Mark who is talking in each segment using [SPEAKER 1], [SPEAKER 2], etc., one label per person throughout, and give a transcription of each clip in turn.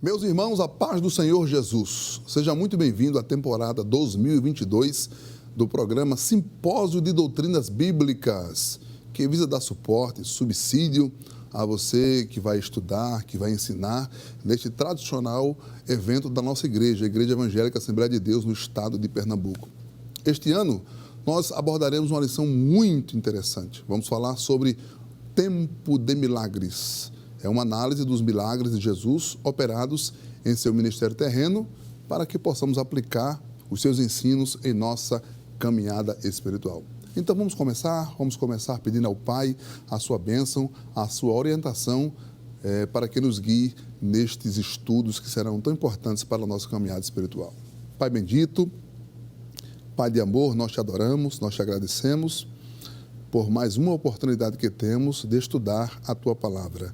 [SPEAKER 1] Meus irmãos, a paz do Senhor Jesus. Seja muito bem-vindo à temporada 2022 do programa Simpósio de Doutrinas Bíblicas, que visa dar suporte, subsídio a você que vai estudar, que vai ensinar neste tradicional evento da nossa igreja, a Igreja Evangélica Assembleia de Deus no estado de Pernambuco. Este ano, nós abordaremos uma lição muito interessante. Vamos falar sobre tempo de milagres. É uma análise dos milagres de Jesus operados em seu ministério terreno para que possamos aplicar os seus ensinos em nossa caminhada espiritual. Então vamos começar pedindo ao Pai a sua bênção, a sua orientação para que nos guie nestes estudos que serão tão importantes para a nossa caminhada espiritual. Pai bendito, Pai de amor, nós te adoramos, nós te agradecemos por mais uma oportunidade que temos de estudar a tua palavra.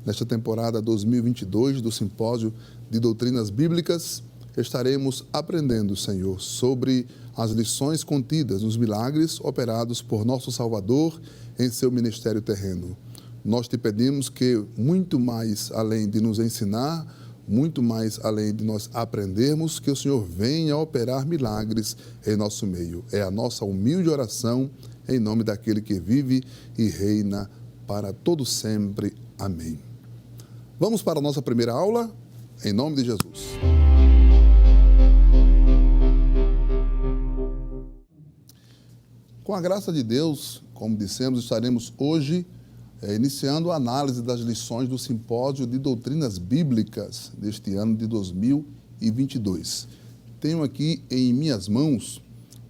[SPEAKER 1] Nesta temporada 2022 do Simpósio de Doutrinas Bíblicas, estaremos aprendendo, Senhor, sobre as lições contidas nos milagres operados por nosso Salvador em seu ministério terreno. Nós te pedimos que, muito mais além de nos ensinar, muito mais além de nós aprendermos, que o Senhor venha operar milagres em nosso meio. É a nossa humilde oração, em nome daquele que vive e reina para todo sempre. Amém. Vamos para a nossa primeira aula, em nome de Jesus. Com a graça de Deus, como dissemos, estaremos hoje iniciando a análise das lições do Simpósio de Doutrinas Bíblicas deste ano de 2022. Tenho aqui em minhas mãos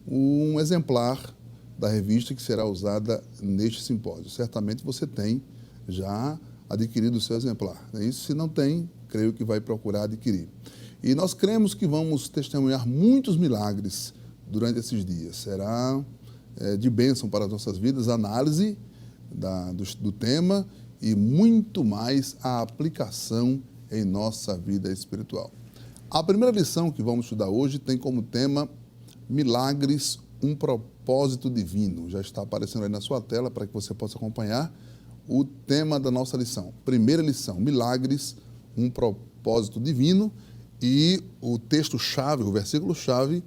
[SPEAKER 1] um exemplar da revista que será usada neste simpósio. Certamente você tem já adquirido o seu exemplar. Isso, se não tem, creio que vai procurar adquirir. E nós cremos que vamos testemunhar muitos milagres durante esses dias. Será de bênção para as nossas vidas a análise do tema e muito mais a aplicação em nossa vida espiritual. A primeira lição que vamos estudar hoje tem como tema Milagres, um propósito divino. Já está aparecendo aí na sua tela para que você possa acompanhar o tema da nossa lição. Primeira lição, Milagres, um propósito divino, e o texto-chave, o versículo-chave,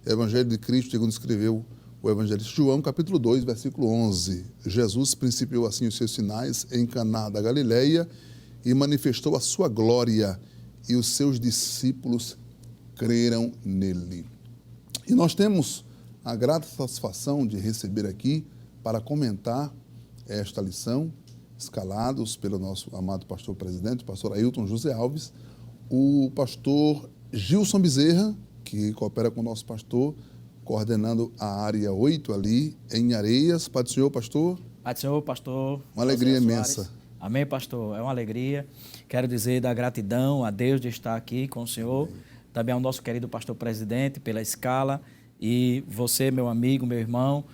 [SPEAKER 1] Evangelho de Cristo, segundo escreveu o evangelista João, capítulo 2, versículo 11. Jesus principiou assim os seus sinais em Caná da Galileia e manifestou a sua glória, e os seus discípulos creram nele. E nós temos a grata satisfação de receber aqui para comentar esta lição, escalados pelo nosso amado pastor presidente, o pastor Ailton José Alves, o pastor Gilson Bezerra, que coopera com o nosso pastor, coordenando a área 8 ali em Areias. Pai do Senhor, pastor.
[SPEAKER 2] Pai do Senhor, pastor.
[SPEAKER 1] Uma alegria imensa.
[SPEAKER 2] Amém, pastor. É uma alegria. Quero dizer da gratidão a Deus de estar aqui com o senhor. Amém. Também ao nosso querido pastor presidente pela escala. E você, meu amigo, meu irmão,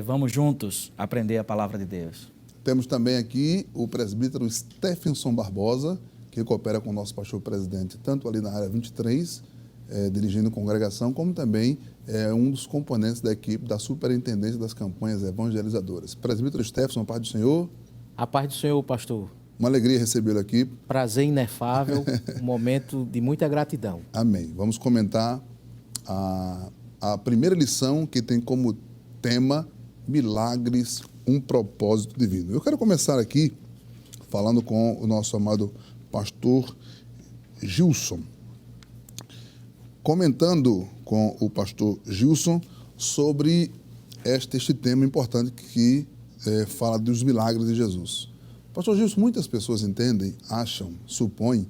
[SPEAKER 2] vamos juntos aprender a palavra de Deus.
[SPEAKER 1] Temos também aqui o presbítero Stephenson Barbosa, que coopera com o nosso pastor presidente, tanto ali na área 23, dirigindo a congregação, como também um dos componentes da equipe da superintendência das campanhas evangelizadoras. Presbítero Stephenson, a paz do Senhor.
[SPEAKER 3] A paz do Senhor, pastor.
[SPEAKER 1] Uma alegria recebê-lo aqui.
[SPEAKER 3] Prazer inefável, um momento de muita gratidão.
[SPEAKER 1] Amém. Vamos comentar a primeira lição, que tem como tema Milagres, um propósito divino. Eu quero começar aqui falando com o nosso amado pastor Gilson, comentando com o pastor Gilson sobre este tema importante que fala dos milagres de Jesus. Pastor Gilson, muitas pessoas entendem, acham, supõem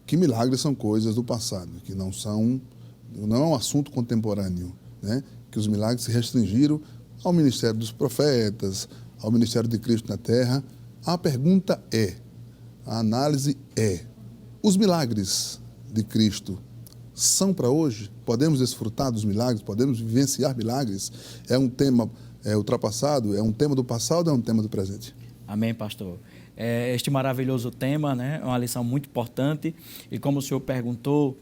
[SPEAKER 1] que milagres são coisas do passado, que não é um assunto contemporâneo, né? Que os milagres se restringiram ao ministério dos profetas, ao ministério de Cristo na terra. A pergunta a análise os milagres de Cristo são para hoje? Podemos desfrutar dos milagres? Podemos vivenciar milagres? É um tema ultrapassado? É um tema do passado ou é um tema do presente?
[SPEAKER 2] Amém, pastor. este maravilhoso tema, né? É uma lição muito importante. E como o senhor perguntou,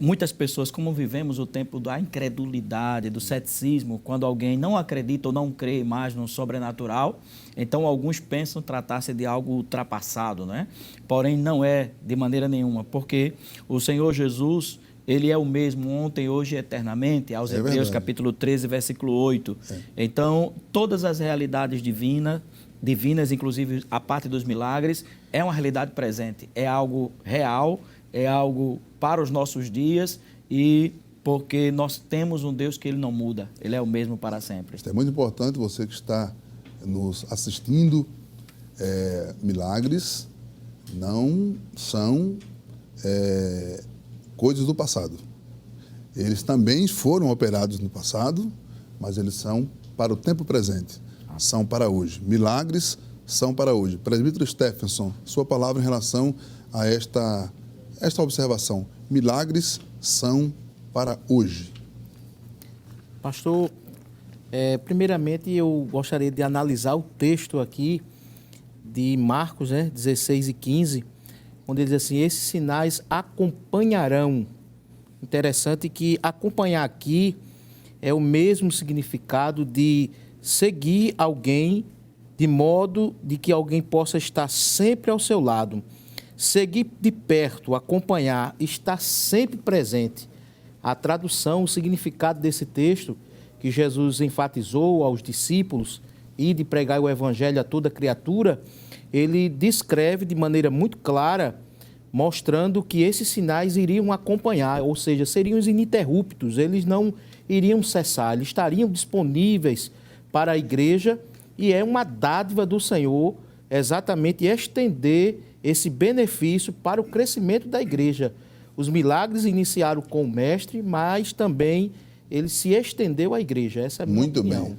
[SPEAKER 2] muitas pessoas, como vivemos o tempo da incredulidade, do ceticismo, quando alguém não acredita ou não crê mais no sobrenatural, então alguns pensam tratar-se de algo ultrapassado, né? Porém, não é de maneira nenhuma, porque o Senhor Jesus, Ele é o mesmo ontem, hoje e eternamente, aos Hebreus
[SPEAKER 1] verdade.
[SPEAKER 2] capítulo 13, versículo 8. Então, todas as realidades divinas, inclusive a parte dos milagres, é uma realidade presente, é algo real, é algo para os nossos dias, e porque nós temos um Deus que Ele não muda, Ele é o mesmo para sempre.
[SPEAKER 1] É muito importante você que está nos assistindo. Milagres não são coisas do passado. Eles também foram operados no passado, mas eles são para o tempo presente, são para hoje. Milagres são para hoje. Presbítero Stephenson, sua palavra em relação a esta observação. Milagres são para hoje.
[SPEAKER 3] Pastor, primeiramente eu gostaria de analisar o texto aqui de Marcos, 16 e 15, onde ele diz assim: esses sinais acompanharão. Interessante que acompanhar aqui é o mesmo significado de seguir alguém de modo de que alguém possa estar sempre ao seu lado. Seguir de perto, acompanhar, estar sempre presente. A tradução, o significado desse texto que Jesus enfatizou aos discípulos e de pregar o evangelho a toda criatura, ele descreve de maneira muito clara, mostrando que esses sinais iriam acompanhar, ou seja, seriam ininterruptos, eles não iriam cessar, eles estariam disponíveis para a igreja, e é uma dádiva do Senhor exatamente estender esse benefício para o crescimento da igreja. Os milagres iniciaram com o mestre, mas também ele se estendeu à igreja. Essa é a minha
[SPEAKER 1] Muito
[SPEAKER 3] opinião.
[SPEAKER 1] bem.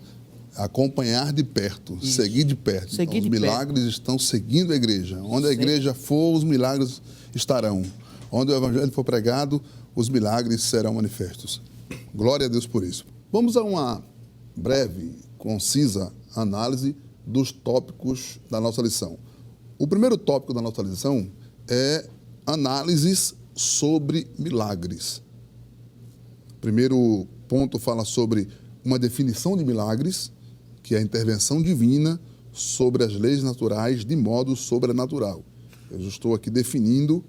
[SPEAKER 1] Acompanhar de perto,
[SPEAKER 3] Isso.
[SPEAKER 1] seguir de perto.
[SPEAKER 3] Seguir
[SPEAKER 1] Então,
[SPEAKER 3] de
[SPEAKER 1] os milagres estão seguindo a igreja. Onde a igreja for, os milagres estarão. Onde o evangelho for pregado, os milagres serão manifestos. Glória a Deus por isso. Vamos a uma breve, concisa análise dos tópicos da nossa lição. O primeiro tópico da nossa lição é análises sobre milagres. O primeiro ponto fala sobre uma definição de milagres, que é a intervenção divina sobre as leis naturais de modo sobrenatural. Eu já estou aqui definindo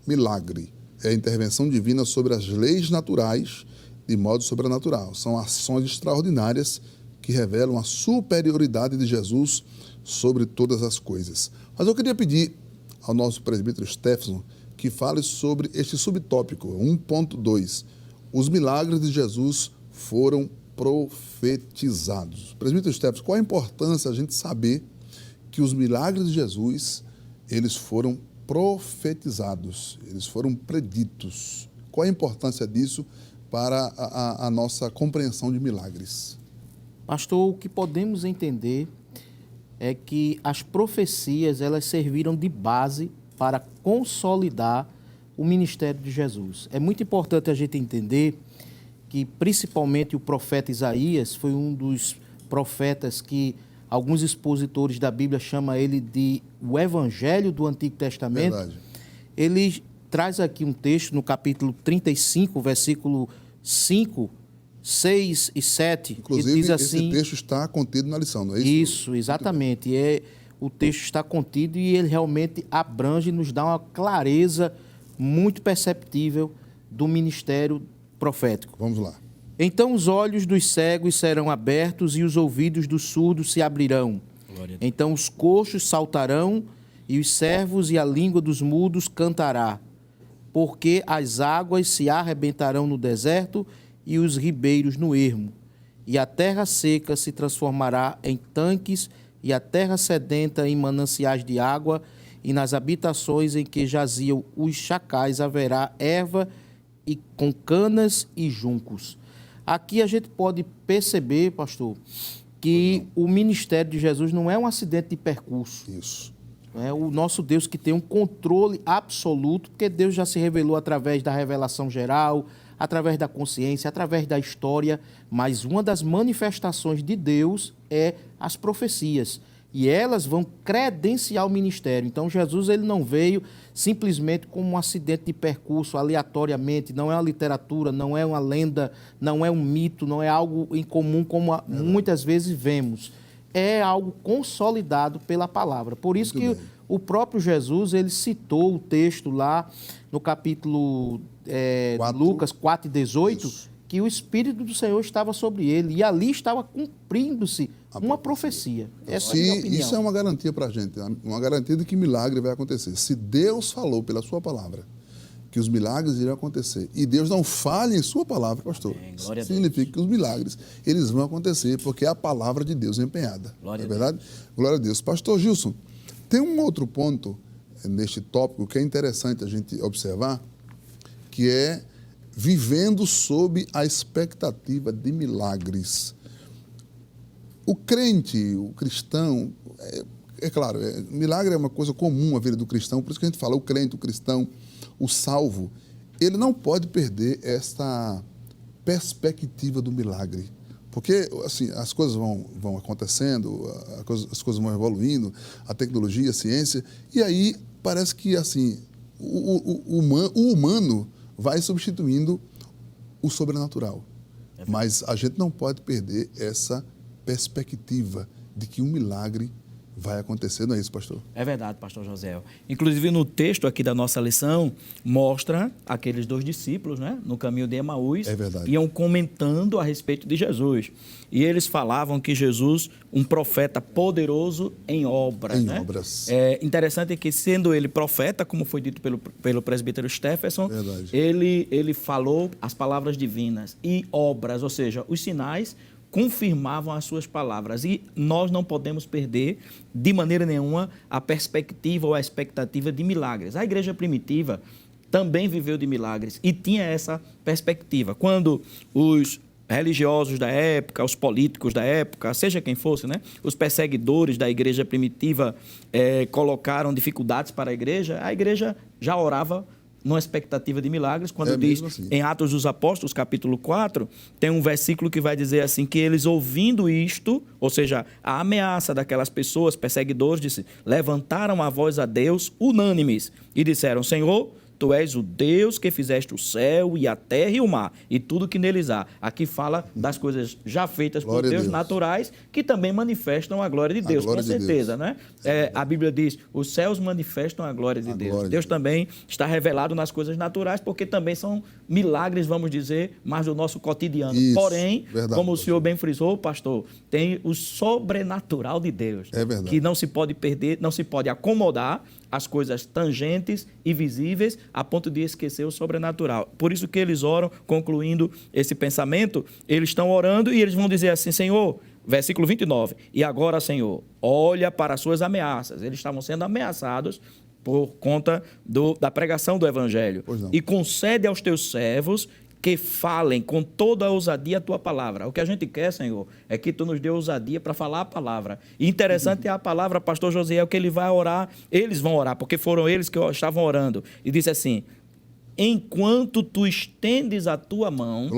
[SPEAKER 1] milagre. É a intervenção divina sobre as leis naturais de modo sobrenatural. São ações extraordinárias que revelam a superioridade de Jesus sobre todas as coisas. Mas eu queria pedir ao nosso presbítero Stephenson que fale sobre este subtópico, 1.2. Os milagres de Jesus foram profetizados. Presbítero Stephenson, qual a importância a gente saber que os milagres de Jesus, eles foram profetizados, eles foram preditos? Qual a importância disso para a nossa compreensão de milagres?
[SPEAKER 3] Pastor, o que podemos entender é que as profecias, elas serviram de base para consolidar o ministério de Jesus. É muito importante a gente entender que, principalmente, o profeta Isaías foi um dos profetas que alguns expositores da Bíblia chamam ele de o Evangelho do Antigo Testamento.
[SPEAKER 1] Verdade.
[SPEAKER 3] Ele traz aqui um texto no capítulo 35, versículo 5, 6 e 7.
[SPEAKER 1] Inclusive,
[SPEAKER 3] diz assim,
[SPEAKER 1] esse texto está contido na lição, não é isso?
[SPEAKER 3] Isso, exatamente. O texto está contido e ele realmente abrange e nos dá uma clareza muito perceptível do ministério profético.
[SPEAKER 1] Vamos lá.
[SPEAKER 3] Então os olhos dos cegos serão abertos e os ouvidos dos surdos se abrirão. Então os coxos saltarão e os servos e a língua dos mudos cantará. Porque as águas se arrebentarão no deserto e os ribeiros no ermo. E a terra seca se transformará em tanques e a terra sedenta em mananciais de água, e nas habitações em que jaziam os chacais haverá erva e com canas e juncos. Aqui a gente pode perceber, pastor, que o ministério de Jesus não é um acidente de percurso.
[SPEAKER 1] Isso.
[SPEAKER 3] É o nosso Deus que tem um controle absoluto, porque Deus já se revelou através da revelação geral, através da consciência, através da história, mas uma das manifestações de Deus é as profecias. e elas vão credenciar o ministério. Então, Jesus ele não veio simplesmente como um acidente de percurso, aleatoriamente, não é uma literatura, não é uma lenda, não é um mito, não é algo em comum como muitas vezes vemos. É algo consolidado pela palavra. Por isso que o próprio Jesus, ele citou o texto lá no capítulo Lucas 4:18,
[SPEAKER 1] Isso.
[SPEAKER 3] que o Espírito do Senhor estava sobre ele, e ali estava cumprindo-se uma profecia. Essa é a minha opinião.
[SPEAKER 1] Isso é uma garantia para a gente, uma garantia de que milagre vai acontecer. Se Deus falou pela sua palavra que os milagres irão acontecer, e Deus não falha em sua palavra, pastor,
[SPEAKER 2] glória a
[SPEAKER 1] significa que os milagres eles vão acontecer, porque é a palavra de Deus empenhada.
[SPEAKER 2] Glória
[SPEAKER 1] é
[SPEAKER 2] a
[SPEAKER 1] verdade? Glória a Deus. Pastor Gilson, tem um outro ponto neste tópico que é interessante a gente observar, que é vivendo sob a expectativa de milagres. O crente, o cristão, é claro, milagre é uma coisa comum na vida do cristão, por isso que a gente fala o crente, o cristão, o salvo, ele não pode perder esta perspectiva do milagre. Porque, assim, as coisas vão acontecendo, as coisas vão evoluindo, a tecnologia, a ciência, e aí parece que, assim, o humano vai substituindo o sobrenatural. Mas a gente não pode perder essa perspectiva de que um milagre vai acontecer, não é isso, pastor?
[SPEAKER 2] É verdade, pastor José. Inclusive, no texto aqui da nossa lição, mostra aqueles 2 discípulos, né, no caminho de Emaús, iam comentando a respeito de Jesus. E eles falavam que Jesus, um profeta poderoso em obras.
[SPEAKER 1] Em obras.
[SPEAKER 2] É interessante que, sendo ele profeta, como foi dito pelo presbítero Stephenson, ele falou as palavras divinas e obras, ou seja, os sinais confirmavam as suas palavras. E nós não podemos perder, de maneira nenhuma, a perspectiva ou a expectativa de milagres. A igreja primitiva também viveu de milagres e tinha essa perspectiva. Quando os religiosos da época, os políticos da época, seja quem fosse, né, os perseguidores da igreja primitiva colocaram dificuldades para a igreja já orava numa expectativa de milagres, quando diz assim. Em Atos dos Apóstolos, capítulo 4, tem um versículo que vai dizer assim, que eles ouvindo isto, ou seja, a ameaça daquelas pessoas, perseguidores, levantaram a voz a Deus unânimes e disseram, Senhor, Tu és o Deus que fizeste o céu e a terra e o mar e tudo que neles há. Aqui fala das coisas já feitas por Deus, naturais, que também manifestam a glória de Deus, com certeza, né? A Bíblia diz, os céus manifestam a glória de Deus. Deus também está revelado nas coisas naturais, porque também são milagres, vamos dizer, mas do nosso cotidiano. Isso, porém, como o senhor bem frisou, pastor, tem o sobrenatural de Deus, que não se pode perder, não se pode acomodar as coisas tangentes e visíveis a ponto de esquecer o sobrenatural. Por isso que eles oram, concluindo esse pensamento, eles estão orando e eles vão dizer assim, Senhor, versículo 29, e agora, Senhor, olha para as suas ameaças. Eles estavam sendo ameaçados por conta da pregação do Evangelho. E concede aos teus servos que falem com toda a ousadia a tua palavra. O que a gente quer, Senhor, é que tu nos dê ousadia para falar a palavra. E interessante é a palavra, pastor Josiel, que ele vai orar, eles vão orar, porque foram eles que estavam orando. E disse assim, enquanto tu estendes a tua mão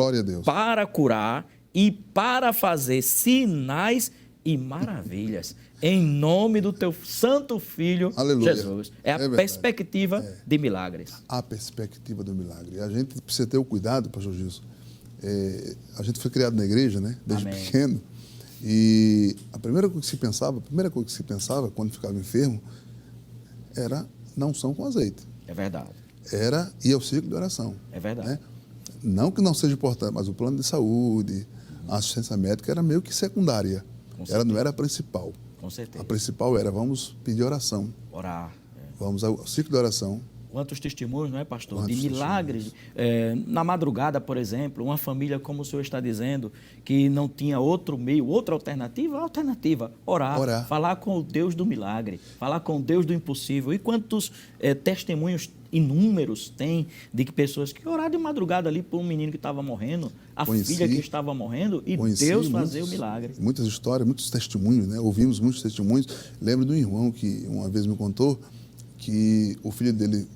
[SPEAKER 2] para curar e para fazer sinais e maravilhas, em nome do teu santo Filho, Aleluia. Jesus. É a perspectiva de milagres.
[SPEAKER 1] A perspectiva do milagre. A gente precisa ter o cuidado, pastor Gilson. A gente foi criado na igreja, né? Desde pequeno. E a primeira coisa que se pensava quando ficava enfermo era na unção com azeite.
[SPEAKER 2] É verdade.
[SPEAKER 1] Era ir ao ciclo de oração.
[SPEAKER 2] É verdade.
[SPEAKER 1] Né? Não que não seja importante, mas o plano de saúde, a assistência médica era meio que secundária. Ela não era a principal.
[SPEAKER 2] Com certeza.
[SPEAKER 1] A principal era, vamos pedir oração.
[SPEAKER 2] Orar.
[SPEAKER 1] Vamos ao ciclo de oração.
[SPEAKER 2] Quantos testemunhos, não é, pastor? De milagres. Na madrugada, por exemplo, uma família, como o senhor está dizendo, que não tinha outro meio, outra alternativa. Orar. Falar com o Deus do milagre. Falar com o Deus do impossível. E quantos testemunhos inúmeros tem de que pessoas que oraram de madrugada ali por um menino que estava morrendo, filha que estava morrendo, e Deus fazer o milagre.
[SPEAKER 1] Muitas histórias, muitos testemunhos, né? Ouvimos muitos testemunhos. Lembro de um irmão que uma vez me contou que o filho dele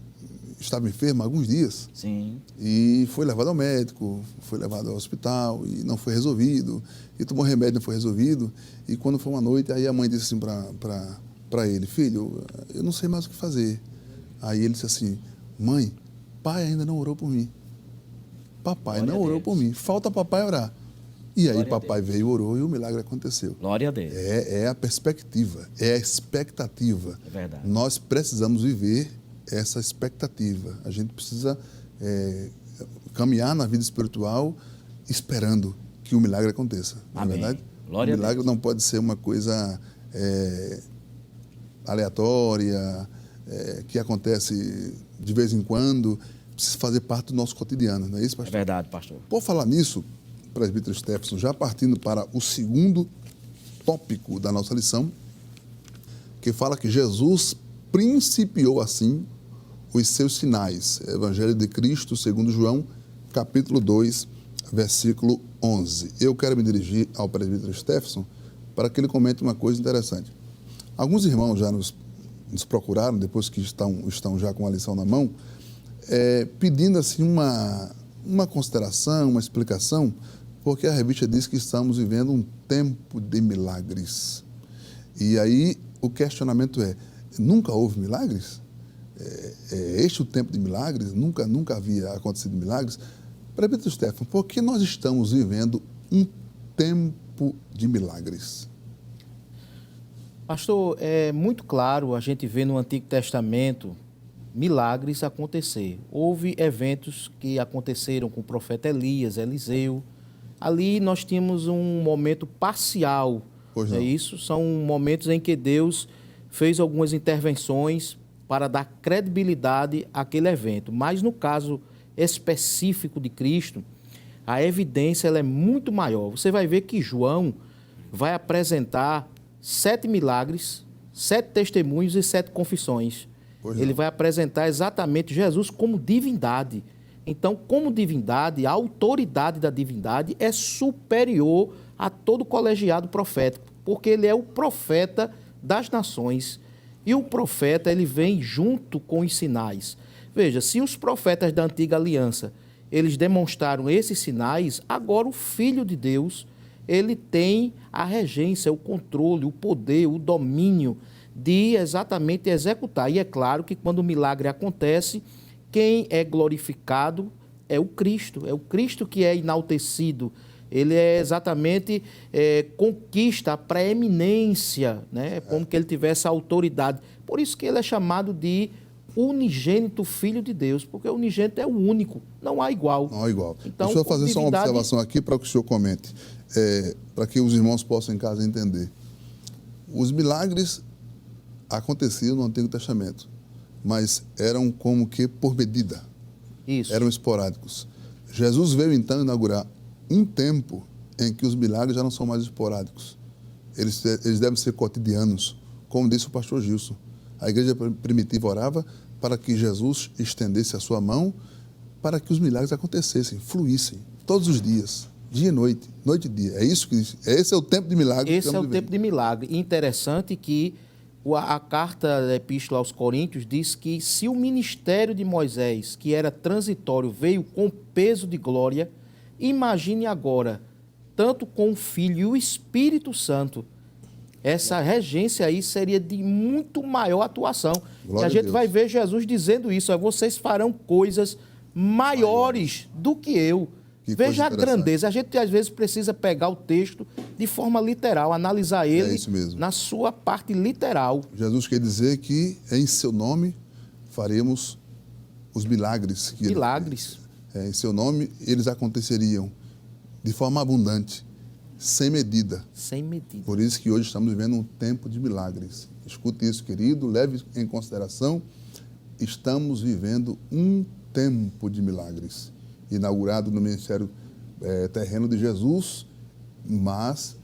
[SPEAKER 1] estava enfermo há alguns dias.
[SPEAKER 2] Sim.
[SPEAKER 1] E foi levado ao médico, foi levado ao hospital e não foi resolvido. E tomou remédio, não foi resolvido. E quando foi uma noite, aí a mãe disse assim para ele: filho, eu não sei mais o que fazer. Aí ele disse assim: mãe, pai ainda não orou por mim. Papai
[SPEAKER 2] Glória
[SPEAKER 1] não
[SPEAKER 2] a
[SPEAKER 1] orou
[SPEAKER 2] Deus.
[SPEAKER 1] por mim. Falta papai orar. E aí
[SPEAKER 2] Glória a
[SPEAKER 1] papai veio, orou e o milagre aconteceu.
[SPEAKER 2] Glória a Deus.
[SPEAKER 1] É a perspectiva, é a expectativa.
[SPEAKER 2] É verdade.
[SPEAKER 1] Nós precisamos viver essa expectativa. A gente precisa caminhar na vida espiritual esperando que o milagre aconteça. Não é
[SPEAKER 2] Amém.
[SPEAKER 1] verdade?
[SPEAKER 2] Glória a
[SPEAKER 1] o milagre
[SPEAKER 2] Deus.
[SPEAKER 1] não pode ser uma coisa aleatória, que acontece de vez em quando. Precisa fazer parte do nosso cotidiano, não é isso,
[SPEAKER 2] É
[SPEAKER 1] pastor?
[SPEAKER 2] verdade, pastor.
[SPEAKER 1] Por falar nisso, presbítero Stephenson, já partindo para o segundo tópico da nossa lição, que fala que Jesus principiou assim os seus sinais. Evangelho de Cristo, segundo João, capítulo 2, versículo 11. Eu quero me dirigir ao presbítero Stephenson para que ele comente uma coisa interessante. Alguns irmãos já nos procuraram, depois que estão já com a lição na mão, pedindo assim uma consideração, uma explicação, porque a revista diz que estamos vivendo um tempo de milagres. E aí o questionamento nunca houve milagres? É este o tempo de milagres? Nunca havia acontecido milagres? Presbítero Stephenson, por que nós estamos vivendo um tempo de milagres?
[SPEAKER 3] Pastor, é muito claro, a gente vê no Antigo Testamento milagres acontecer. Houve eventos que aconteceram com o profeta Elias, Eliseu. Ali nós tínhamos um momento parcial.
[SPEAKER 1] Pois não.
[SPEAKER 3] Isso são momentos em que Deus fez algumas intervenções para dar credibilidade àquele evento. Mas no caso específico de Cristo, a evidência ela é muito maior. Você vai ver que João vai apresentar 7 milagres, 7 testemunhos e 7 confissões. Ele vai apresentar exatamente Jesus como divindade. Então, como divindade, a autoridade da divindade é superior a todo colegiado profético, porque ele é o profeta das nações. E o profeta, ele vem junto com os sinais. Veja, se os profetas da antiga aliança, eles demonstraram esses sinais, agora o Filho de Deus, ele tem a regência, o controle, o poder, o domínio de exatamente executar. E é claro que quando o milagre acontece, quem é glorificado é o Cristo que é enaltecido. Ele é exatamente, conquista a preeminência, né? Como que ele tivesse a autoridade. Por isso que ele é chamado de unigênito Filho de Deus, porque o unigênito é o único, não há igual.
[SPEAKER 1] Não há igual.
[SPEAKER 3] Então,
[SPEAKER 1] deixa eu fazer só uma
[SPEAKER 3] divindade...
[SPEAKER 1] observação aqui para que o senhor comente, para que os irmãos possam em casa entender. Os milagres aconteciam no Antigo Testamento, mas eram como que por medida.
[SPEAKER 3] Isso.
[SPEAKER 1] Eram esporádicos. Jesus veio então inaugurar um tempo em que os milagres já não são mais esporádicos. Eles devem ser cotidianos, como disse o pastor Gilson. A igreja primitiva orava para que Jesus estendesse a sua mão para que os milagres acontecessem, fluíssem, todos os dias, dia e noite, noite e dia. É isso que esse é o tempo de milagre.
[SPEAKER 3] Esse é o tempo de milagre. Interessante que a carta da Epístola aos Coríntios diz que se o ministério de Moisés, que era transitório, veio com peso de glória, imagine agora, tanto com o Filho e o Espírito Santo, essa regência aí seria de muito maior atuação.
[SPEAKER 1] Glória
[SPEAKER 3] e a gente
[SPEAKER 1] Deus.
[SPEAKER 3] vai ver Jesus dizendo isso, vocês farão coisas maiores do que eu.
[SPEAKER 1] Que
[SPEAKER 3] Veja a
[SPEAKER 1] coisa interessante.
[SPEAKER 3] grandeza. A gente às vezes precisa pegar o texto de forma literal, analisar ele
[SPEAKER 1] isso mesmo.
[SPEAKER 3] na sua parte literal.
[SPEAKER 1] Jesus quer dizer que em seu nome faremos os milagres. Que
[SPEAKER 3] Milagres.
[SPEAKER 1] em seu nome eles aconteceriam de forma abundante, sem medida.
[SPEAKER 3] Sem medida.
[SPEAKER 1] Por isso que hoje estamos vivendo um tempo de milagres. Escute isso, querido, leve em consideração. Estamos vivendo um tempo de milagres, inaugurado no ministério terreno de Jesus, mas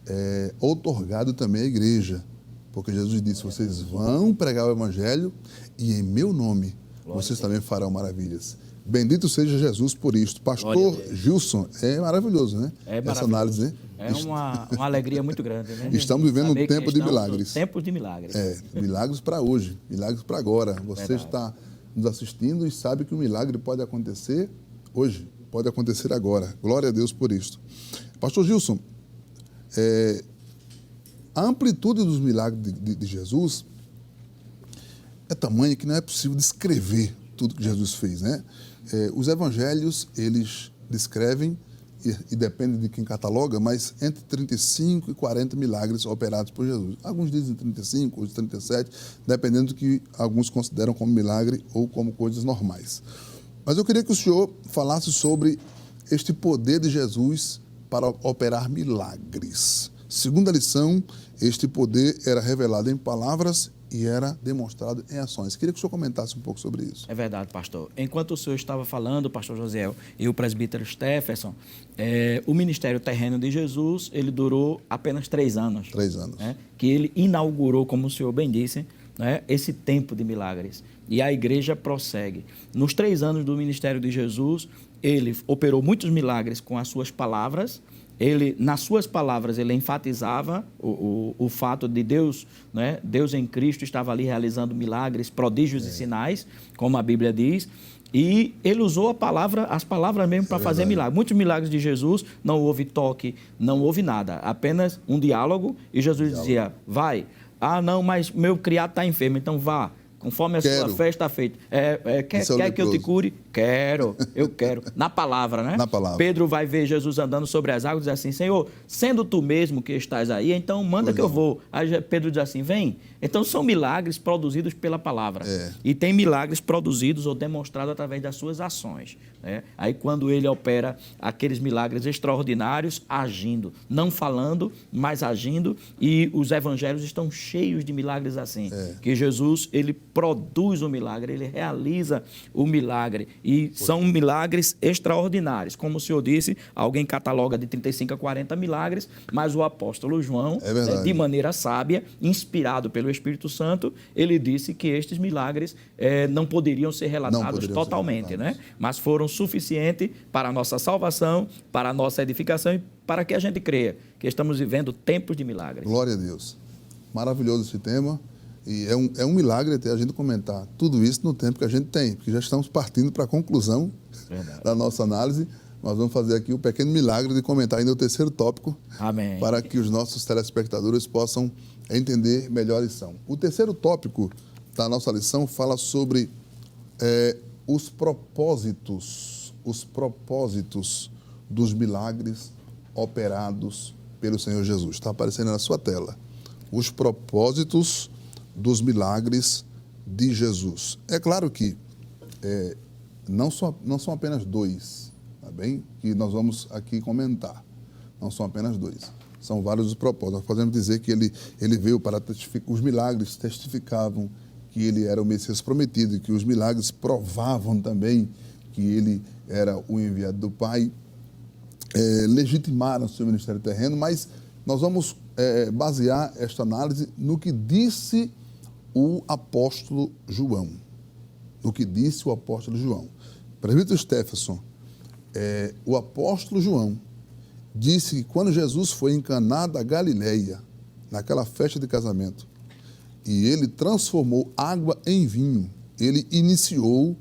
[SPEAKER 1] outorgado também à igreja. Porque Jesus disse, vocês vão pregar o evangelho e em meu nome vocês também farão maravilhas. Bendito seja Jesus por isto. Pastor Gilson, é maravilhoso, né?
[SPEAKER 2] É
[SPEAKER 1] Essa
[SPEAKER 2] maravilhoso.
[SPEAKER 1] análise, né?
[SPEAKER 2] É uma alegria muito grande, né?
[SPEAKER 1] Estamos vivendo
[SPEAKER 2] Saber
[SPEAKER 1] um
[SPEAKER 2] que
[SPEAKER 1] tempo de
[SPEAKER 2] estamos no
[SPEAKER 1] milagres.
[SPEAKER 2] Tempo de milagres.
[SPEAKER 1] Milagres para hoje, milagres para agora. Você
[SPEAKER 2] Verdade.
[SPEAKER 1] está nos assistindo e sabe que o milagre pode acontecer hoje, pode acontecer agora. Glória a Deus por isso. Pastor Gilson, a amplitude dos milagres de Jesus é tamanha que não é possível descrever tudo que Jesus fez, né? Os evangelhos, eles descrevem, e depende de quem cataloga, mas entre 35 e 40 milagres operados por Jesus. Alguns dizem 35, outros 37, dependendo do que alguns consideram como milagre ou como coisas normais. Mas eu queria que o senhor falasse sobre este poder de Jesus para operar milagres. Segundo a lição, este poder era revelado em palavras e era demonstrado em ações. Queria que o senhor comentasse um pouco sobre isso.
[SPEAKER 2] É verdade, pastor. Enquanto o senhor estava falando, pastor Josiel, e o presbítero Stephenson, o ministério terreno de Jesus, ele durou apenas 3 anos.
[SPEAKER 1] 3 anos.
[SPEAKER 2] Né? Que ele inaugurou, como o senhor bem disse, né, esse tempo de milagres. E a igreja prossegue. Nos 3 anos do ministério de Jesus, ele operou muitos milagres com as suas palavras. Ele, nas suas palavras, ele enfatizava o fato de Deus, né? Deus em Cristo estava ali realizando milagres, prodígios e sinais, como a Bíblia diz, e ele usou as palavras mesmo para fazer milagres. Muitos milagres de Jesus, não houve toque, não houve nada, apenas um diálogo, e Jesus dizia, vai, não, mas meu criado está enfermo, então vá. Conforme a sua fé está feita. Quer que eu te cure? Eu quero. Na palavra, né?
[SPEAKER 1] Na palavra.
[SPEAKER 2] Pedro vai ver Jesus andando sobre as águas e diz assim, Senhor, sendo tu mesmo que estás aí, então manda que eu vou. Aí Pedro diz assim, vem. Então são milagres produzidos pela palavra. E tem milagres produzidos ou demonstrados através das suas ações. Né? Aí quando ele opera aqueles milagres extraordinários, agindo. Não falando, mas agindo. E os evangelhos estão cheios de milagres assim. Que Jesus, ele produz o milagre, ele realiza o milagre. E são milagres extraordinários. Como o senhor disse, alguém cataloga de 35 a 40 milagres, mas o apóstolo João, de maneira sábia, inspirado pelo Espírito Santo, ele disse que estes milagres não poderiam ser relatados totalmente, né? Mas foram suficientes para a nossa salvação, para a nossa edificação e para que a gente creia que estamos vivendo tempos de milagres.
[SPEAKER 1] Glória a Deus. Maravilhoso esse tema. E é um milagre até a gente comentar tudo isso no tempo que a gente tem, porque já estamos partindo para a conclusão da nossa análise. Nós vamos fazer aqui o pequeno milagre de comentar ainda o 3º tópico.
[SPEAKER 2] Amém.
[SPEAKER 1] Para que os nossos telespectadores possam entender melhor a lição. O 3º tópico da nossa lição fala sobre os propósitos dos milagres operados pelo Senhor Jesus. Está aparecendo na sua tela. Os propósitos dos milagres de Jesus. É claro que não são apenas 2, tá bem? Que nós vamos aqui comentar. Não são apenas 2. São vários os propósitos. Nós podemos dizer que ele veio para testificar. Os milagres testificavam que ele era o Messias prometido e que os milagres provavam também que ele era o enviado do Pai. Legitimaram o seu ministério terreno, mas nós vamos basear esta análise no que disse o apóstolo João. No que disse o apóstolo João. Presbítero Stephenson, o apóstolo João disse que quando Jesus foi em Caná da Galileia, naquela festa de casamento, e ele transformou água em vinho, ele iniciou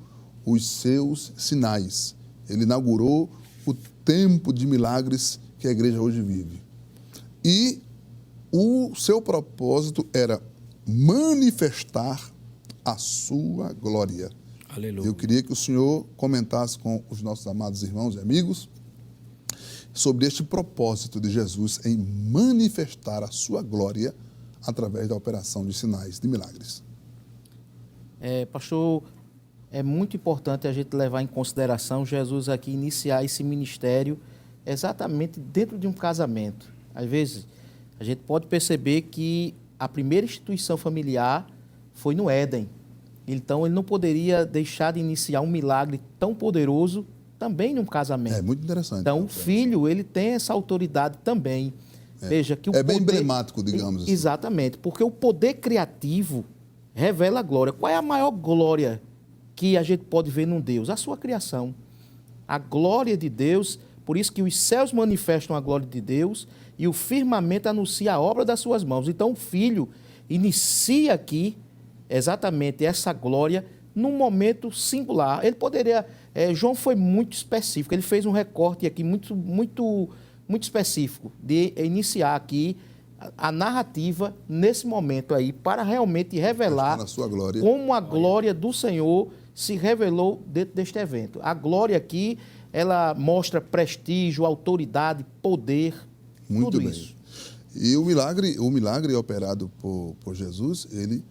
[SPEAKER 1] os seus sinais. Ele inaugurou o tempo de milagres que a igreja hoje vive. E o seu propósito era manifestar a sua glória.
[SPEAKER 2] Aleluia.
[SPEAKER 1] Eu queria que o senhor comentasse com os nossos amados irmãos e amigos sobre este propósito de Jesus em manifestar a sua glória através da operação de sinais, de milagres.
[SPEAKER 3] Pastor, é muito importante a gente levar em consideração Jesus aqui iniciar esse ministério exatamente dentro de um casamento. Às vezes, a gente pode perceber que a primeira instituição familiar foi no Éden. Então, ele não poderia deixar de iniciar um milagre tão poderoso também num casamento.
[SPEAKER 1] É muito interessante.
[SPEAKER 3] Então, o filho, ele tem essa autoridade também. Veja que o
[SPEAKER 1] bem
[SPEAKER 3] poder...
[SPEAKER 1] emblemático, digamos assim.
[SPEAKER 3] Exatamente, porque o poder criativo revela a glória. Qual é a maior glória que a gente pode ver num Deus? A sua criação. A glória de Deus, por isso que os céus manifestam a glória de Deus e o firmamento anuncia a obra das suas mãos. Então, o filho inicia aqui exatamente essa glória num momento singular. Ele poderia... João foi muito específico, ele fez um recorte aqui muito específico de iniciar aqui a narrativa nesse momento aí, para realmente revelar
[SPEAKER 1] na sua glória.
[SPEAKER 3] Como a glória do Senhor se revelou dentro deste evento. A glória aqui, ela mostra prestígio, autoridade, poder,
[SPEAKER 1] Muito
[SPEAKER 3] tudo
[SPEAKER 1] bem.
[SPEAKER 3] isso.
[SPEAKER 1] E o milagre operado por Jesus, ele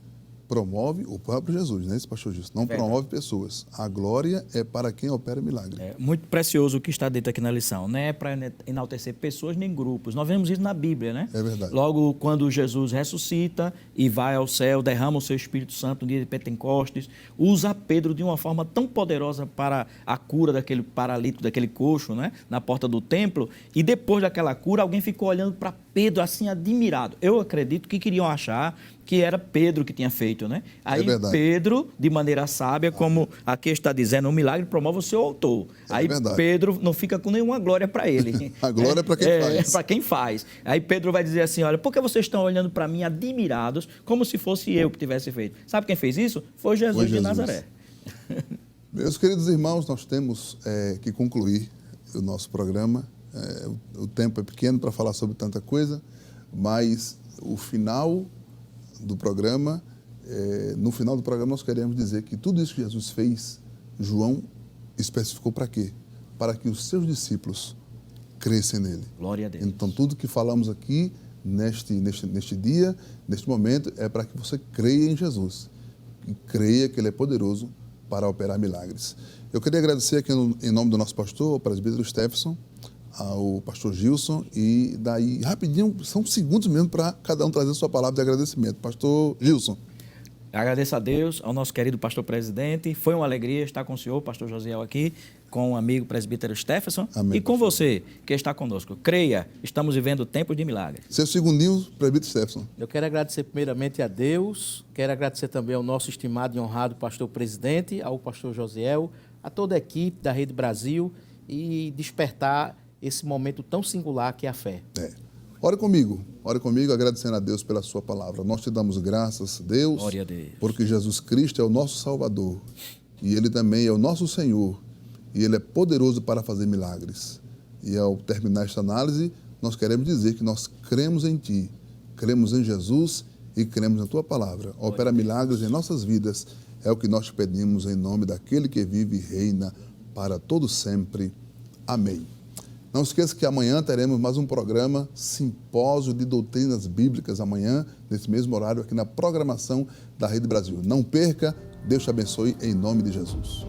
[SPEAKER 1] promove o próprio Jesus, né, esse pastor Gilson? Não promove pessoas. A glória é para quem opera milagre.
[SPEAKER 2] É muito precioso o que está dito aqui na lição. Não é para enaltecer pessoas nem grupos. Nós vemos isso na Bíblia, né?
[SPEAKER 1] É verdade.
[SPEAKER 2] Logo, quando Jesus ressuscita e vai ao céu, derrama o seu Espírito Santo no dia de Pentecostes, usa Pedro de uma forma tão poderosa para a cura daquele paralítico, daquele coxo, né, na porta do templo, e depois daquela cura, alguém ficou olhando para Pedro assim, admirado. Eu acredito que queriam achar que era Pedro que tinha feito, né? Aí Pedro, de maneira sábia, como aqui está dizendo, o milagre promove o seu autor. Aí Pedro não fica com nenhuma glória para ele.
[SPEAKER 1] A glória é para quem faz.
[SPEAKER 2] É para quem faz. Aí Pedro vai dizer assim, olha, por que vocês estão olhando para mim admirados, como se fosse eu que tivesse feito? Sabe quem fez isso? Foi Jesus de Nazaré.
[SPEAKER 1] Meus queridos irmãos, nós temos que concluir o nosso programa. O tempo é pequeno para falar sobre tanta coisa, mas o final do programa, no final do programa nós queremos dizer que tudo isso que Jesus fez, João especificou para quê? Para que os seus discípulos crescem nele.
[SPEAKER 2] Glória a Deus.
[SPEAKER 1] Então tudo que falamos aqui neste dia, neste momento, é para que você creia em Jesus e creia que ele é poderoso para operar milagres. Eu queria agradecer aqui em nome do nosso pastor, o presbítero Stephenson, ao pastor Gilson, e daí, rapidinho, são segundos mesmo para cada um trazer sua palavra de agradecimento. Pastor Gilson.
[SPEAKER 2] Agradeço a Deus, ao nosso querido pastor presidente. Foi uma alegria estar com o senhor, pastor Josiel, aqui, com o amigo presbítero Stephenson.
[SPEAKER 1] Amém,
[SPEAKER 2] e com você, que está conosco. Creia, estamos vivendo tempos de milagre.
[SPEAKER 1] Seu segundinho, presbítero Stephenson.
[SPEAKER 3] Eu quero agradecer primeiramente a Deus, quero agradecer também ao nosso estimado e honrado pastor presidente, ao pastor Josiel, a toda a equipe da Rede Brasil, e despertar esse momento tão singular que é a fé.
[SPEAKER 1] Ore comigo, agradecendo a Deus pela sua palavra. Nós te damos graças, Deus,
[SPEAKER 2] Glória a Deus,
[SPEAKER 1] porque Jesus Cristo é o nosso Salvador, e Ele também é o nosso Senhor, e Ele é poderoso para fazer milagres. E ao terminar esta análise, nós queremos dizer que nós cremos em Ti, cremos em Jesus e cremos na Tua palavra. Opera milagres em nossas vidas, é o que nós te pedimos em nome daquele que vive e reina para todo sempre. Amém. Não esqueça que amanhã teremos mais um programa Simpósio de Doutrinas Bíblicas, amanhã, nesse mesmo horário, aqui na programação da Rede Brasil. Não perca, Deus te abençoe em nome de Jesus.